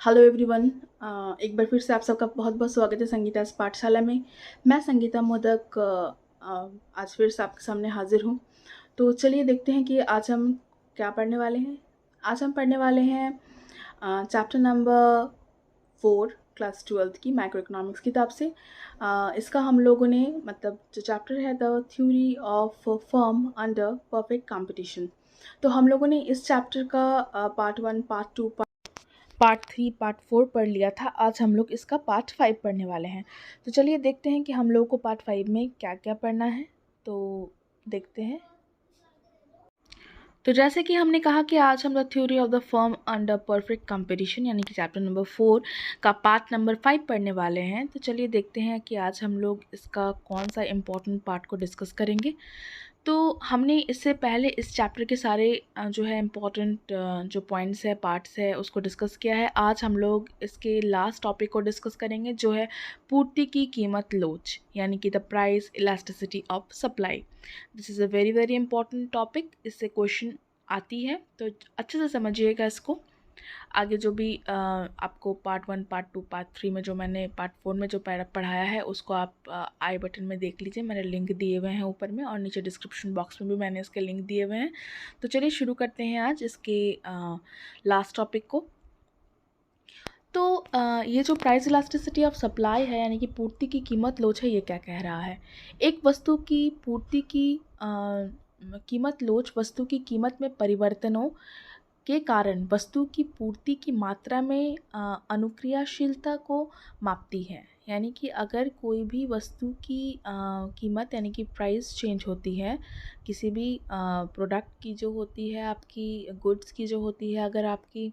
Hello everyone. एक बार फिर से आप सबका बहुत बहुत स्वागत है संगीता इस पाठशाला में। मैं संगीता मोदक आज फिर से आपके सामने हाजिर हूँ। तो चलिए देखते हैं कि आज हम क्या पढ़ने वाले हैं। आज हम पढ़ने वाले हैं चैप्टर नंबर 4 क्लास 12 की माइक्रो इकोनॉमिक्स किताब से। इसका हम लोगों ने मतलब जो चैप्टर है the theory of firm under perfect competition. तो हम लोगों ने इस चैप्टर का पार्ट 1, पार्ट 2, पार्ट 3, पार्ट 4 पढ़ लिया था। आज हम लोग इसका पार्ट 5 पढ़ने वाले हैं। तो चलिए देखते हैं कि हम लोगों को पार्ट 5 में क्या क्या पढ़ना है। तो देखते हैं। तो जैसे कि हमने कहा कि आज हम the theory of the firm under perfect competition यानी कि चैप्टर नंबर 4 का पार्ट नंबर 5 पढ़ने वाले हैं। तो चलिए देखते हैं कि आज हम लोग इसका कौन सा इम्पोर्टेंट पार्ट को डिस्कस करेंगे। तो हमने इससे पहले इस चैप्टर के सारे जो है इम्पॉर्टेंट जो पॉइंट्स है, पार्ट्स है, उसको डिस्कस किया है। आज हम लोग इसके लास्ट टॉपिक को डिस्कस करेंगे जो है पूर्ति की कीमत लोच यानी कि the price elasticity of supply. This is a very very important topic. इससे क्वेश्चन आती है तो अच्छे से समझिएगा इसको। आगे जो भी आपको पार्ट 1, पार्ट 2, पार्ट 3 में जो मैंने पार्ट 4 में जो पढ़ाया है उसको आप आई बटन में देख लीजिए। मैंने लिंक दिए हुए हैं ऊपर में और नीचे डिस्क्रिप्शन बॉक्स में भी मैंने इसके लिंक दिए हुए हैं। तो चलिए शुरू करते हैं आज इसके लास्ट टॉपिक को। तो ये जो प्राइस इलास्टिसिटी ऑफ सप्लाई है यानी कि पूर्ति की कीमत लोच है, ये क्या कह रहा है। एक वस्तु की पूर्ति की कीमत लोच वस्तु की कीमत में परिवर्तनों के कारण वस्तु की पूर्ति की मात्रा में अनुक्रियाशीलता को मापती है। यानी कि अगर कोई भी वस्तु की कीमत यानी कि प्राइस चेंज होती है, किसी भी प्रोडक्ट की जो होती है, आपकी गुड्स की जो होती है, अगर आपकी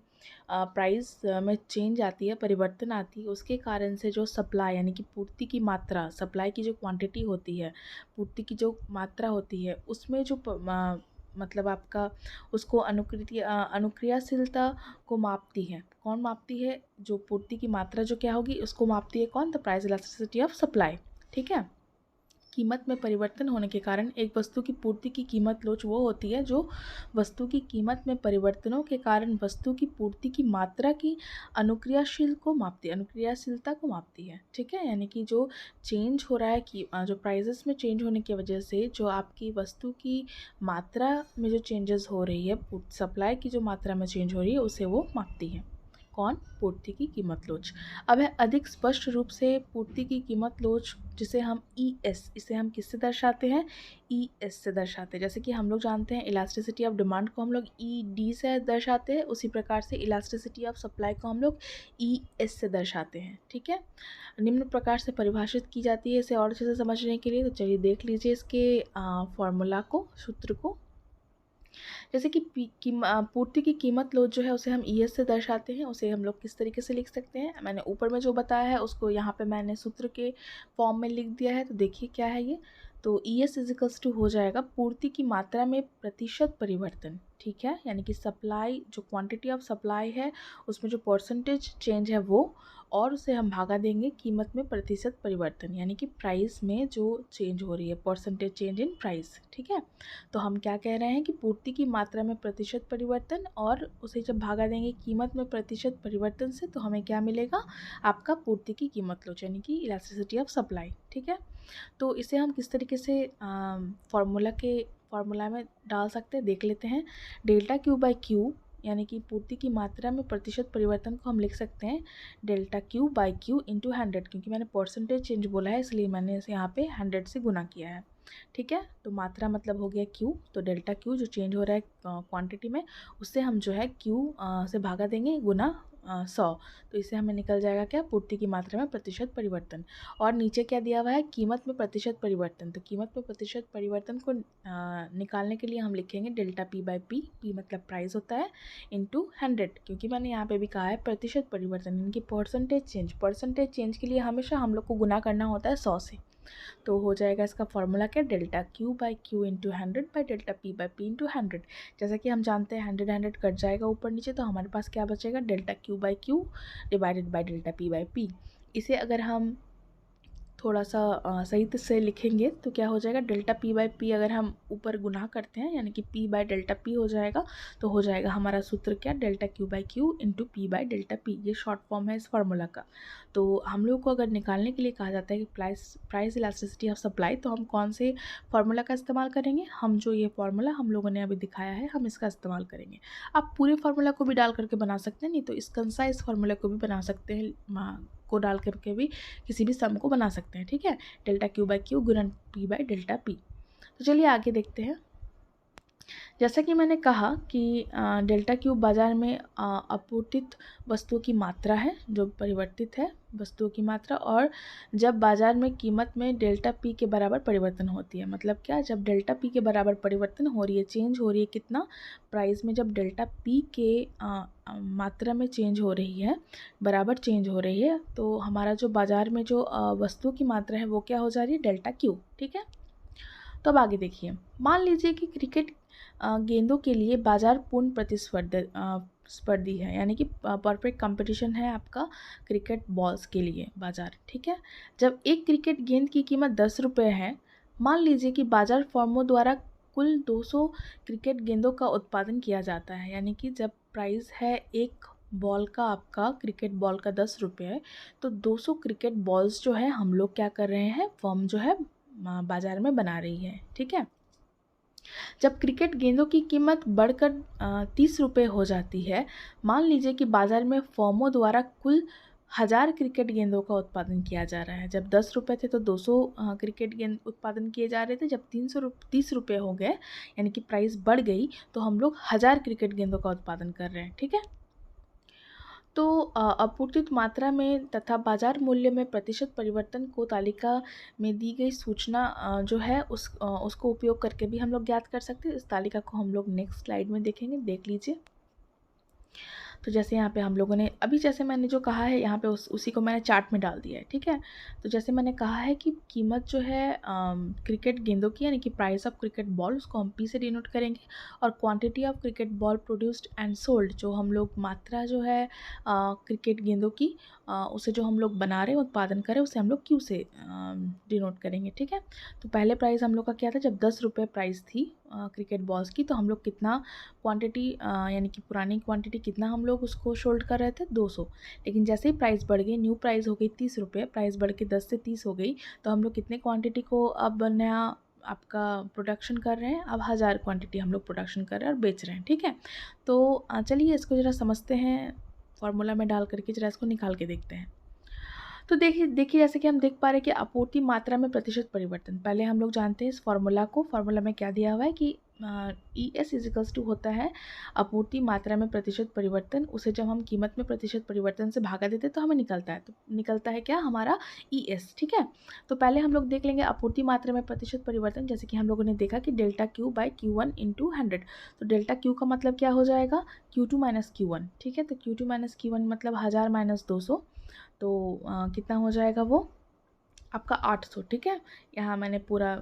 प्राइस में चेंज आती है, परिवर्तन आती है, उसके कारण से जो सप्लाई यानी कि पूर्ति की मात्रा, सप्लाई की जो क्वांटिटी होती है, पूर्ति की जो मात्रा होती है, उसमें जो मतलब आपका उसको अनुक्रियाशीलता को मापती है। कौन मापती है? जो पूर्ति की मात्रा जो क्या होगी उसको मापती है कौन? The price elasticity of supply. ठीक है। कीमत में परिवर्तन होने के कारण एक वस्तु की पूर्ति की कीमत लोच वो होती है जो वस्तु की कीमत में परिवर्तनों के कारण वस्तु की पूर्ति की मात्रा की अनुक्रियाशीलता को मापती है। ठीक है। यानी कि जो चेंज हो रहा है कि जो प्राइजेस में चेंज होने की वजह से जो आपकी वस्तु की मात्रा में जो चेंजेस हो रही है, सप्लाई की जो मात्रा में चेंज हो रही है, उसे वो मापती है। कौन? पूर्ति की कीमत लोच। अब है अधिक स्पष्ट रूप से पूर्ति की कीमत लोच जिसे हम इसे हम किससे दर्शाते हैं? से दर्शाते हैं। जैसे कि हम लोग जानते हैं इलास्टिसिटी ऑफ डिमांड को हम लोग से दर्शाते हैं, उसी प्रकार से इलास्टिसिटी ऑफ सप्लाई को हम लोग से दर्शाते हैं। ठीक है। निम्न प्रकार से परिभाषित की जाती है इसे और अच्छे से समझने के लिए। तो चलिए देख लीजिए इसके फॉर्मूला को, सूत्र को। जैसे कि पूर्ति की कीमत लोच जो है उसे हम से दर्शाते हैं। उसे हम लोग किस तरीके से लिख सकते हैं? मैंने ऊपर में जो बताया है उसको यहाँ पे मैंने सूत्र के फॉर्म में लिख दिया है। तो देखिए क्या है ये। तो इज टू हो जाएगा पूर्ति की मात्रा में प्रतिशत परिवर्तन। ठीक है। यानी कि सप्लाई, जो क्वांटिटी ऑफ सप्लाई है उसमें जो परसेंटेज चेंज है वो, और उसे हम भागा देंगे कीमत में प्रतिशत परिवर्तन यानी कि प्राइस में जो चेंज हो रही है, परसेंटेज चेंज इन प्राइस। ठीक है। तो हम क्या कह रहे हैं कि पूर्ति की मात्रा में प्रतिशत परिवर्तन और उसे जब भागा देंगे कीमत में प्रतिशत परिवर्तन से, तो हमें क्या मिलेगा? आपका पूर्ति की कीमत लोच यानी कि इलास्टिसिटी ऑफ सप्लाई। ठीक है। तो इसे हम किस तरीके से फॉर्मूला में डाल सकते हैं देख लेते हैं। डेल्टा क्यू बाई क्यू यानी कि पूर्ति की मात्रा में प्रतिशत परिवर्तन को हम लिख सकते हैं delta Q by Q into 100, क्योंकि मैंने परसेंटेज चेंज बोला है इसलिए मैंने इसे यहाँ पे 100 से गुना किया है। ठीक है। तो मात्रा मतलब हो गया क्यू, तो डेल्टा क्यू जो चेंज हो रहा है क्वांटिटी में, उससे हम जो है क्यू से भागा देंगे गुना 100। तो इससे हमें निकल जाएगा क्या? पूर्ति की मात्रा में प्रतिशत परिवर्तन। और नीचे क्या दिया हुआ है? कीमत में प्रतिशत परिवर्तन। तो कीमत में प्रतिशत परिवर्तन को निकालने के लिए हम लिखेंगे delta P by P. P मतलब प्राइस होता है, इंटू 100, क्योंकि मैंने यहाँ पे भी कहा है प्रतिशत परिवर्तन यानी कि परसेंटेज चेंज। परसेंटेज चेंज के लिए हमेशा हम लोग को गुना करना होता है 100 से। तो हो जाएगा इसका फॉर्मूला क्या? Delta Q by Q into 100 by delta P by P into 100। जैसा कि हम जानते हैं 100 कट जाएगा ऊपर नीचे, तो हमारे पास क्या बचेगा? Delta Q by Q divided by delta P by P. इसे अगर हम थोड़ा सा सही से लिखेंगे तो क्या हो जाएगा, डेल्टा पी बाई पी अगर हम ऊपर गुना करते हैं यानी कि पी बाई डेल्टा पी हो जाएगा, तो हो जाएगा हमारा सूत्र क्या, delta Q by Q into P by delta P. ये शॉर्ट फॉर्म है इस फार्मूला का। तो हम लोग को अगर निकालने के लिए कहा जाता है कि प्राइस इलास्टिसिटी ऑफ सप्लाई, तो हम कौन से फार्मूला का इस्तेमाल करेंगे, हम जो ये फार्मूला हम लोगों ने अभी दिखाया है हम इसका इस्तेमाल करेंगे। आप पूरे फार्मूला को भी डाल करके बना सकते हैं, नहीं तो इस कंसाइज फार्मूला को भी बना सकते हैं, को डाल करके भी किसी भी सम को बना सकते हैं। ठीक है, डेल्टा क्यू बाई क्यू गुणन पी बाई डेल्टा पी। तो चलिए आगे देखते हैं। जैसा कि मैंने कहा कि डेल्टा क्यू बाज़ार में आपूर्तित वस्तुओं की मात्रा है, जो परिवर्तित है वस्तुओं की मात्रा, और जब बाज़ार में कीमत में डेल्टा पी के बराबर परिवर्तन होती है। मतलब क्या, जब डेल्टा पी के बराबर परिवर्तन हो रही है, चेंज हो रही है कितना, प्राइस में जब डेल्टा पी के मात्रा में चेंज हो रही है, बराबर चेंज हो रही है, तो हमारा जो बाज़ार में जो वस्तुओं की मात्रा है वो क्या हो जा रही है, डेल्टा क्यू। ठीक है, तो अब आगे देखिए। मान लीजिए कि क्रिकेट गेंदों के लिए बाजार पूर्ण स्पर्धी है, यानी कि परफेक्ट कंपटीशन है आपका क्रिकेट बॉल्स के लिए बाजार। ठीक है, जब एक क्रिकेट गेंद की कीमत 10 रुपये है, मान लीजिए कि बाजार फर्मों द्वारा कुल 200 क्रिकेट गेंदों का उत्पादन किया जाता है। यानी कि जब प्राइस है एक बॉल का, आपका क्रिकेट बॉल का 10 रुपये, तो 200 क्रिकेट बॉल्स जो है हम लोग क्या कर रहे हैं, फर्म जो है बाजार में बना रही है। ठीक है, जब क्रिकेट गेंदों की कीमत बढ़कर 30 रुपये हो जाती है, मान लीजिए कि बाजार में फर्मों द्वारा कुल 1000 क्रिकेट गेंदों का उत्पादन किया जा रहा है। जब 10 रुपये थे तो 200 क्रिकेट गेंद उत्पादन किए जा रहे थे। जब 30 रुपये हो गए, यानी कि प्राइस बढ़ गई, तो हम लोग 1000 क्रिकेट गेंदों का उत्पादन कर रहे हैं। ठीक है, तो आपूर्तित मात्रा में तथा बाजार मूल्य में प्रतिशत परिवर्तन को तालिका में दी गई सूचना जो है उसको उपयोग करके भी हम लोग ज्ञात कर सकते हैं। इस तालिका को हम लोग नेक्स्ट स्लाइड में देखेंगे, देख लीजिए। तो जैसे यहाँ पे हम लोगों ने अभी, जैसे मैंने जो कहा है यहाँ पे उसी को मैंने चार्ट में डाल दिया है। ठीक है, तो जैसे मैंने कहा है कि कीमत जो है क्रिकेट गेंदों की, यानी कि प्राइस ऑफ क्रिकेट बॉल, उसको हम पी से डिनोट करेंगे, और quantity of cricket ball produced and sold, जो हम लोग मात्रा जो है क्रिकेट गेंदों की उसे जो हम लोग बना रहे हैं, उत्पादन करें, उसे हम लोग क्यू से डिनोट करेंगे। ठीक है, तो पहले प्राइस हम लोग का क्या था, जब 10 रुपये प्राइस थी क्रिकेट बॉल्स की, तो हम लोग कितना क्वांटिटी यानी कि पुरानी क्वांटिटी कितना हम लोग उसको शोल्ड कर रहे थे, 200। लेकिन जैसे ही प्राइस बढ़ गई, न्यू प्राइस हो गई 30 रुपये, प्राइस बढ़ के 10 से 30 हो गई, तो हम लोग कितने क्वांटिटी को अब नया आपका प्रोडक्शन कर रहे हैं, अब 1000 क्वांटिटी हम लोग प्रोडक्शन कर रहे हैं और बेच रहे हैं। ठीक है, तो चलिए इसको ज़रा समझते हैं, फार्मूला में डाल करके ज़रा इसको निकाल के देखते हैं। तो देखिए जैसे कि हम देख पा रहे हैं कि आपूर्ति मात्रा में प्रतिशत परिवर्तन, पहले हम लोग जानते हैं इस फार्मूला को। फार्मूला में क्या दिया हुआ है कि ई एस इजिकल्स टू होता है आपूर्ति मात्रा में प्रतिशत परिवर्तन, उसे जब हम कीमत में प्रतिशत परिवर्तन से भागा देते हैं तो हमें निकलता है, तो निकलता है क्या, हमारा ई एस। ठीक है, तो पहले हम लोग देख लेंगे आपूर्ति मात्रा में प्रतिशत परिवर्तन। जैसे कि हम लोगों ने देखा कि delta Q by Q one into 100, तो डेल्टा क्यू का मतलब क्या हो जाएगा, Q two minus Q one. ठीक है, तो Q two minus Q one मतलब 1000 माइनस 200, तो कितना हो जाएगा वो आपका 800। ठीक है, यहाँ मैंने पूरा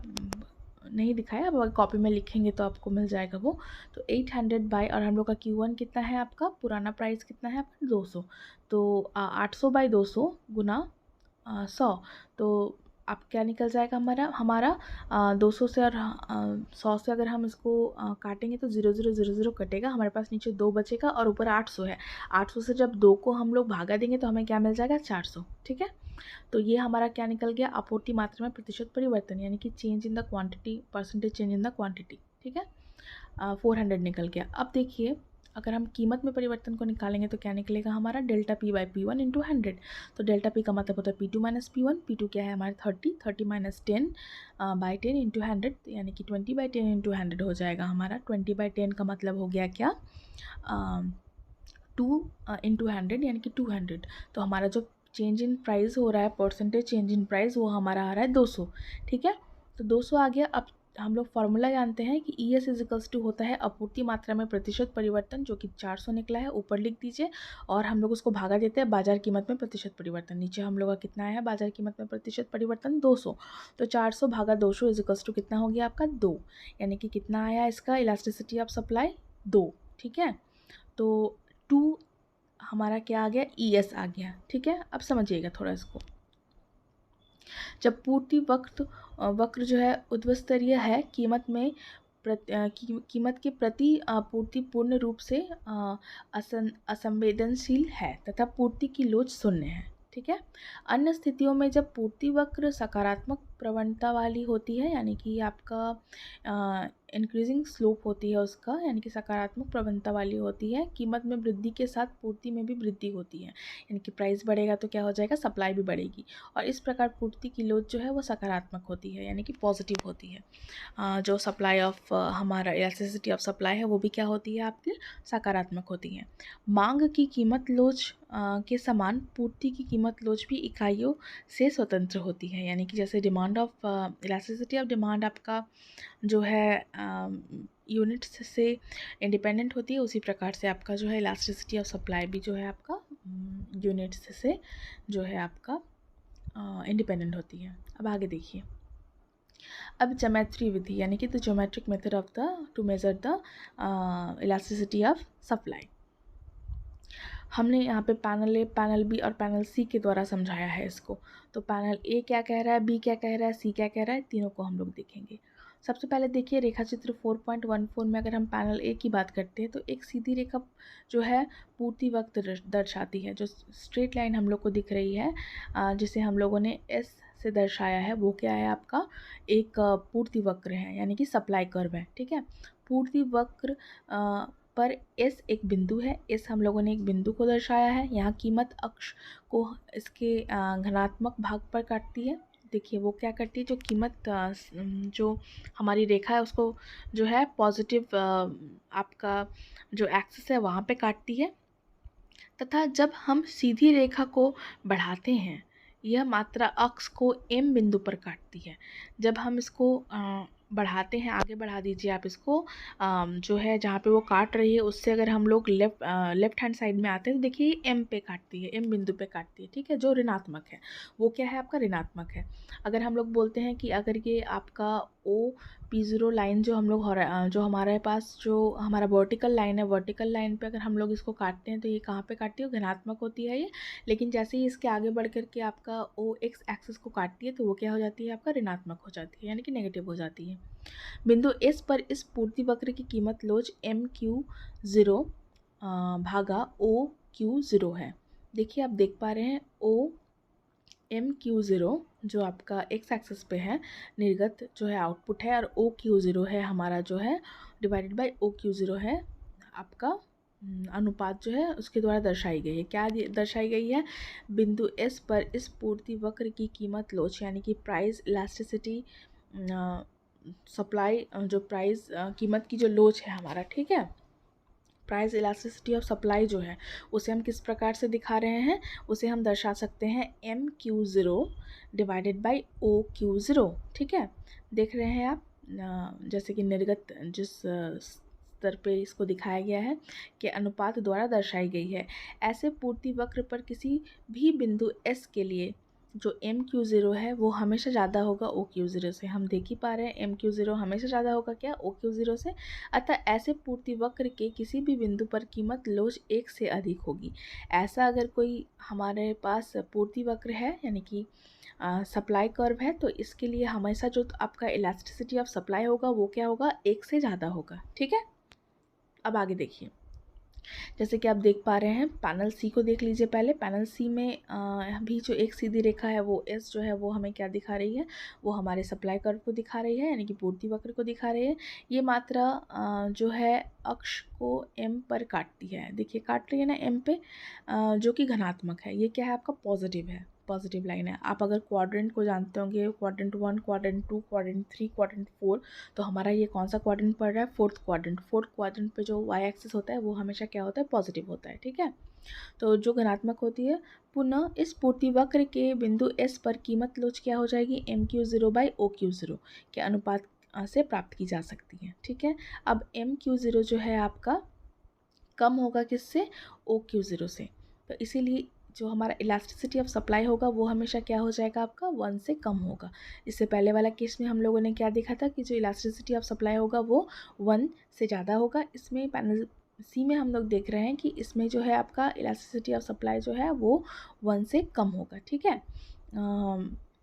नहीं दिखाया, अब अगर कॉपी में लिखेंगे तो आपको मिल जाएगा वो। तो 800 बाई, और हम लोग का Q1 कितना है, आपका पुराना प्राइस कितना है आपका 200, तो 800 बाई 200 गुना 100, तो आप क्या निकल जाएगा हमारा 200 से, और 100 से अगर हम इसको काटेंगे तो 0 0 0 0 कटेगा, हमारे पास नीचे 2 बचेगा और ऊपर 800 है। 800 से जब 2 को हम लोग भागा देंगे तो हमें क्या मिल जाएगा, 400। ठीक है, तो ये हमारा क्या निकल गया, आपूर्ति मात्रा में प्रतिशत परिवर्तन, यानी कि change in the quantity, percentage change in the quantity. ठीक है, 400 निकल गया। अब देखिए, अगर हम कीमत में परिवर्तन को निकालेंगे तो क्या निकलेगा हमारा, delta P by P one into 100। तो डेल्टा पी का मतलब होता है P two minus P one, P two क्या है हमारे 30 माइनस 10 बाई 10 इंटू 100, यानी कि 20 बाई 10 इंटू 100 हो जाएगा हमारा। 20 बाई 10 का मतलब हो गया क्या, 2 इंटू 100 यानी कि 200। तो हमारा जो चेंज इन प्राइस हो रहा है, परसेंटेज चेंज इन प्राइस, वो हमारा आ रहा है 200। ठीक है, तो 200 आ गया। अब हम लोग फार्मूला जानते हैं कि ई एस इजिकल्स टू होता है आपूर्ति मात्रा में प्रतिशत परिवर्तन, जो कि 400 निकला है, ऊपर लिख दीजिए, और हम लोग उसको भागा देते हैं बाजार कीमत में प्रतिशत परिवर्तन। नीचे हम लोग का कितना आया है बाजार कीमत में प्रतिशत परिवर्तन, 200, तो 400 भागा 200 इजिकल्स टू कितना हो गया आपका 2, यानी कि कितना आया इसका इलास्टिसिटी ऑफ सप्लाई 2। ठीक है, तो 2 हमारा क्या आ गया, ई एस आ गया। ठीक है, अब समझिएगा थोड़ा इसको। जब पूर्ति वक्र जो है ऊर्ध्वस्तरीय है, कीमत के प्रति आपूर्ति पूर्ण रूप से असंवेदनशील है तथा पूर्ति की लोच शून्य है। ठीक है। अन्य स्थितियों में जब पूर्ति वक्र सकारात्मक प्रवणता वाली होती है, यानी कि आपका इंक्रीजिंग स्लोप होती है उसका, यानी कि सकारात्मक प्रवणता वाली होती है, कीमत में वृद्धि के साथ पूर्ति में भी वृद्धि होती है, यानी कि प्राइस बढ़ेगा तो क्या हो जाएगा, सप्लाई भी बढ़ेगी। और इस प्रकार पूर्ति की लोच जो है वो सकारात्मक होती है, यानी कि पॉजिटिव होती है। जो सप्लाई ऑफ हमारा इलेक्ट्रिसिटी ऑफ सप्लाई है वो भी क्या होती है आपकी, सकारात्मक होती है। मांग की कीमत लोच के समान पूर्ति की कीमत लोच भी इकाइयों से स्वतंत्र होती है, यानी कि जैसे demand of elasticity of demand आपका जो है यूनिट्स से इंडिपेंडेंट होती है, उसी प्रकार से आपका जो है इलास्टिसिटी ऑफ सप्लाई भी जो है आपका यूनिट्स से जो है आपका इंडिपेंडेंट होती है। अब आगे देखिए, अब ज्योमेट्री विधि, यानी कि the geometric method of the two measure the elasticity of supply. हमने यहाँ पे पैनल ए, पैनल बी और पैनल सी के द्वारा समझाया है इसको। तो पैनल ए क्या कह रहा है, बी क्या कह रहा है, सी क्या कह रहा है, तीनों को हम लोग देखेंगे। सबसे पहले देखिए रेखा चित्र 4.14 में अगर हम पैनल ए की बात करते हैं तो एक सीधी रेखा जो है पूर्ति वक्त दर्शाती है। जो स्ट्रेट लाइन हम लोग को दिख रही है जिसे हम लोगों ने एस से दर्शाया है, वो क्या है आपका, एक पूर्ति वक्र है, यानी कि सप्लाई कर्व है। ठीक है। पूर्ति वक्र पर एस एक बिंदु है, एस हम लोगों ने एक बिंदु को दर्शाया है। यहाँ कीमत अक्ष को इसके घनात्मक भाग पर काटती है। देखिए वो क्या करती है, जो कीमत जो हमारी रेखा है उसको जो है पॉजिटिव आपका जो एक्सिस है वहाँ पे काटती है, तथा जब हम सीधी रेखा को बढ़ाते हैं यह मात्रा अक्ष को एम बिंदु पर काटती है। जब हम इसको बढ़ाते हैं, आगे बढ़ा दीजिए आप इसको, जो है जहाँ पे वो काट रही है उससे अगर हम लोग लेफ्ट हैंड साइड में आते हैं तो देखिए एम पे काटती है, एम बिंदु पे काटती है। ठीक है। जो ऋणात्मक है वो क्या है आपका, ऋणात्मक है। अगर हम लोग बोलते हैं कि अगर ये आपका ओ P0 लाइन जो हम लोग जो हमारे पास जो हमारा वर्टिकल लाइन है, वर्टिकल लाइन पे अगर हम लोग इसको काटते हैं तो ये कहाँ पे काटती है, धनात्मक होती है ये। लेकिन जैसे ही इसके आगे बढ़ कर के आपका ओ एक्स एक्सिस को काटती है तो वो क्या हो जाती है आपका, ऋणात्मक हो जाती है, यानी कि नेगेटिव हो जाती है। बिंदु एस पर इस पूर्ति वक्र की कीमत लोच MQ0 भागा OQ0 है। देखिए आप देख पा रहे हैं MQ0 जो आपका एक्स एक्सिस पे है, निर्गत जो है आउटपुट है, और OQ0 है हमारा जो है डिवाइडेड बाय OQ0 है आपका अनुपात जो है उसके द्वारा दर्शाई गई है। क्या दर्शाई गई है, बिंदु एस पर इस पूर्ति वक्र की कीमत लोच, यानी कि प्राइस इलास्टिसिटी सप्लाई जो प्राइस कीमत की जो लोच है हमारा, ठीक है, प्राइस इलास्टिसिटी ऑफ सप्लाई जो है उसे हम किस प्रकार से दिखा रहे हैं, उसे हम दर्शा सकते हैं MQ0 डिवाइडेड बाय OQ0। ठीक है। देख रहे हैं आप जैसे कि निर्गत जिस स्तर पे इसको दिखाया गया है कि अनुपात द्वारा दर्शाई गई है। ऐसे पूर्ति वक्र पर किसी भी बिंदु S के लिए जो MQ0 है वो हमेशा ज़्यादा होगा OQ0 से। हम देख ही पा रहे हैं MQ0 हमेशा ज़्यादा होगा क्या, OQ0 से। अतः ऐसे पूर्ति वक्र के किसी भी बिंदु पर कीमत लोच 1 से अधिक होगी। ऐसा अगर कोई हमारे पास पूर्ति वक्र है, यानी कि सप्लाई कर्व है, तो इसके लिए हमेशा जो आपका इलास्टिसिटी ऑफ सप्लाई होगा वो क्या होगा, 1 से ज़्यादा होगा। ठीक है। अब आगे देखिए, जैसे कि आप देख पा रहे हैं पैनल सी को देख लीजिए। पहले पैनल सी में भी जो एक सीधी रेखा है वो एस जो है वो हमें क्या दिखा रही है, वो हमारे सप्लाई कर्व को दिखा रही है, यानी कि पूर्ति वक्र को दिखा रही है। ये मात्रा जो है अक्ष को एम पर काटती है। देखिए काट रही है ना एम पे, जो कि धनात्मक है। ये क्या है आपका, पॉजिटिव है, पॉजिटिव लाइन है। आप अगर क्वाड्रेंट को जानते होंगे, क्वाड्रेंट 1, क्वाड्रेंट 2, क्वाड्रेंट 3, क्वाड्रेंट 4, तो हमारा ये कौन सा क्वाड्रेंट पड़ रहा है, फोर्थ क्वाड्रेंट। फोर्थ क्वाड्रेंट पे जो वाई एक्सिस होता है वो हमेशा क्या होता है, पॉजिटिव होता है। ठीक है। तो जो धनात्मक होती है। पुनः इस पूर्ति वक्र के बिंदु एस पर कीमत लोच क्या हो जाएगी, MQ0 बाई OQ0 के अनुपात से प्राप्त की जा सकती है। ठीक है। अब MQ0 जो है आपका कम होगा किससे, OQ0 से। तो इसीलिए जो हमारा इलास्टिसिटी ऑफ सप्लाई होगा वो हमेशा क्या हो जाएगा आपका, 1 से कम होगा। इससे पहले वाला केस में हम लोगों ने क्या देखा था कि जो इलास्टिसिटी ऑफ सप्लाई होगा वो 1 से ज़्यादा होगा। इसमें पैनल सी में हम लोग देख रहे हैं कि इसमें जो है आपका इलास्टिसिटी ऑफ सप्लाई जो है वो 1 से कम होगा। ठीक है।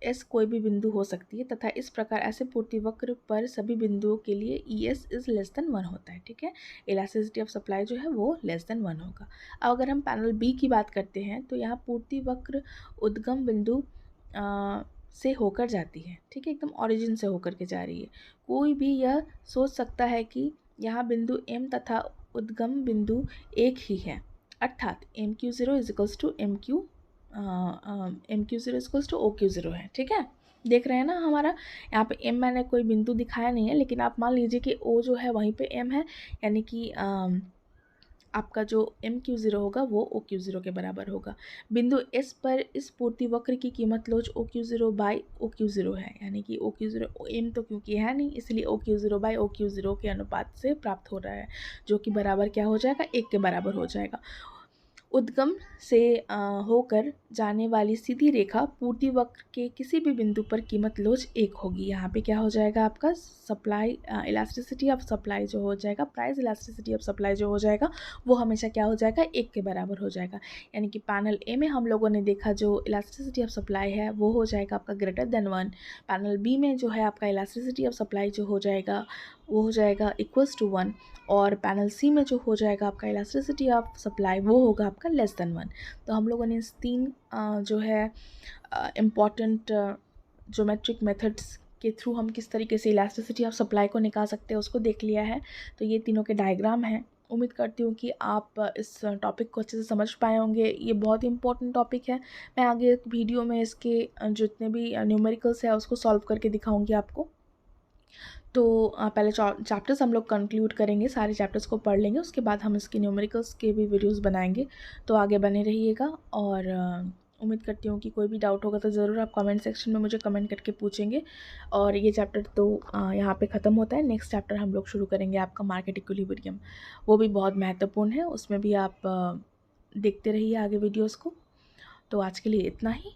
एस कोई भी बिंदु हो सकती है तथा इस प्रकार ऐसे पूर्ति वक्र पर सभी बिंदुओं के लिए E S is less than 1 होता है। ठीक है, इलास्टिसिटी ऑफ सप्लाई जो है वो लेस देन 1 होगा। अब अगर हम पैनल बी की बात करते हैं तो यहाँ पूर्ति वक्र उद्गम बिंदु से होकर जाती है। ठीक है, एकदम ओरिजिन से होकर के जा रही है। कोई भी यह सोच सकता है कि यहाँ बिंदु एम तथा उद्गम बिंदु एक ही है, अर्थात M Q zero is equals to M Q zero equals to O Q zero है। ठीक है, देख रहे हैं ना, हमारा यहाँ पे एम मैंने कोई बिंदु दिखाया नहीं है, लेकिन आप मान लीजिए कि ओ जो है वहीं पे एम है, यानी कि आपका जो एम क्यू ज़ीरो होगा वो ओ क्यू ज़ीरो के बराबर होगा। बिंदु एस पर इस पूर्ति वक्र की कीमत लोच O Q zero by O Q zero है, यानी कि ओ क्यू ज़ीरो एम तो क्योंकि है नहीं, इसलिए O Q zero by O Q zero के अनुपात से प्राप्त हो रहा है, जो कि बराबर क्या हो जाएगा, 1 के बराबर हो जाएगा। उद्गम से होकर जाने वाली सीधी रेखा पूर्ति वक्र के किसी भी बिंदु पर कीमत लोच 1 होगी। यहाँ पे क्या हो जाएगा आपका सप्लाई इलास्टिसिटी ऑफ सप्लाई जो हो जाएगा, प्राइस इलास्टिसिटी ऑफ सप्लाई जो हो जाएगा वो हमेशा क्या हो जाएगा, 1 के बराबर हो जाएगा। यानी कि पैनल ए में हम लोगों ने देखा जो इलास्टिसिटी ऑफ सप्लाई है वो हो जाएगा आपका ग्रेटर देन 1। पैनल बी में जो है आपका इलास्टिसिटी ऑफ सप्लाई जो हो जाएगा वो हो जाएगा इक्वल्स टू 1, और पैनल सी में जो हो जाएगा आपका इलास्टिसिटी ऑफ सप्लाई वो होगा आपका लेस देन 1। तो हम लोगों ने इस 3 जो है इम्पॉर्टेंट ज्योमेट्रिक मेथड्स के थ्रू हम किस तरीके से इलास्टिसिटी ऑफ सप्लाई को निकाल सकते हैं उसको देख लिया है। तो ये तीनों के डायग्राम हैं। उम्मीद करती हूँ कि आप इस टॉपिक को अच्छे से समझ पाए होंगे। ये बहुत ही इंपॉर्टेंट टॉपिक है। मैं आगे वीडियो में इसके जितने भी न्यूमेरिकल्स है उसको सॉल्व करके दिखाऊंगी आपको। तो पहले चैप्टर्स हम लोग कंक्लूड करेंगे, सारे चैप्टर्स को पढ़ लेंगे, उसके बाद हम इसके न्यूमेरिकल्स के भी वीडियोस बनाएंगे। तो आगे बने रहिएगा, और उम्मीद करती हूँ कि कोई भी डाउट होगा तो ज़रूर आप कमेंट सेक्शन में मुझे कमेंट करके पूछेंगे। और ये चैप्टर तो यहाँ पे ख़त्म होता है। नेक्स्ट चैप्टर हम लोग शुरू करेंगे आपका मार्केट इक्विलिब्रियम, वो भी बहुत महत्वपूर्ण है, उसमें भी आप देखते रहिए आगे वीडियोज़ को। तो आज के लिए इतना ही।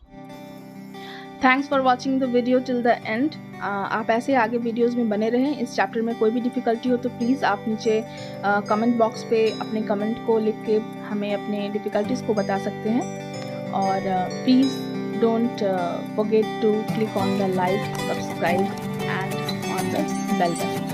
Thanks for watching the video till the end. आप ऐसे आगे वीडियोस में बने रहें। इस चैप्टर में कोई भी डिफ़िकल्टी हो तो प्लीज़ आप नीचे कमेंट बॉक्स पे अपने कमेंट को लिख के हमें अपने डिफ़िकल्टीज़ को बता सकते हैं। और please don't forget to click on the like, subscribe and on the bell button.